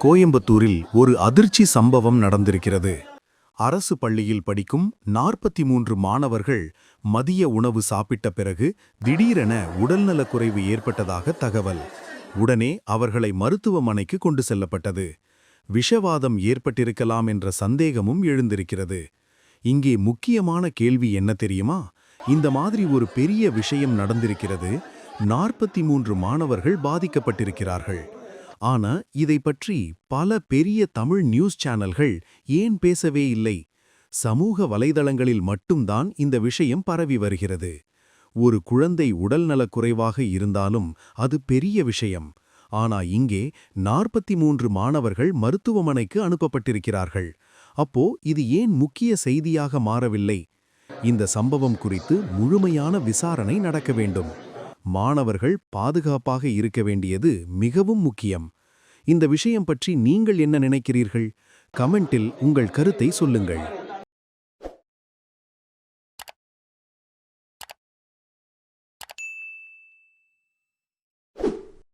கோயம்புத்தூரில் ஒரு அதிர்ச்சி சம்பவம் நடந்திருக்கிறது. அரசு பள்ளியில் படிக்கும் 43 மாணவர்கள் மதிய உணவு சாப்பிட்ட பிறகு திடீரென உடல்நலக்குறைவு ஏற்பட்டதாக தகவல். உடனே அவர்களை மருத்துவமனைக்கு கொண்டு செல்லப்பட்டது. விஷவாதம் ஏற்பட்டிருக்கலாம் என்ற சந்தேகமும் எழுந்திருக்கிறது. இங்கே முக்கியமான கேள்வி என்ன தெரியுமா? இந்த மாதிரி ஒரு பெரிய விஷயம் நடந்திருக்கிறது. 43 மாணவர்கள் பாதிக்கப்பட்டிருக்கிறார்கள். ஆனா இதை பற்றி பல பெரிய தமிழ் நியூஸ் சேனல்கள் ஏன் பேசவே இல்லை? சமூக வலைதளங்களில் மட்டும்தான் இந்த விஷயம் பரவி வருகிறது. ஒரு குழந்தை உடல்நலக்குறைவாக இருந்தாலும் அது பெரிய விஷயம். ஆனா இங்கே 43 மாணவர்கள் மருத்துவமனைக்கு அனுப்பப்பட்டிருக்கிறார்கள். அப்போ இது ஏன் முக்கிய செய்தியாக மாறவில்லை? இந்த சம்பவம் குறித்து முழுமையான விசாரணை நடக்க வேண்டும். மாணவர்கள் பாதுகாப்பாக இருக்க வேண்டியது மிகவும் முக்கியம். இந்த விஷயம் பற்றி நீங்கள் என்ன நினைக்கிறீர்கள்? கமெண்டில் உங்கள் கருத்தை சொல்லுங்கள்.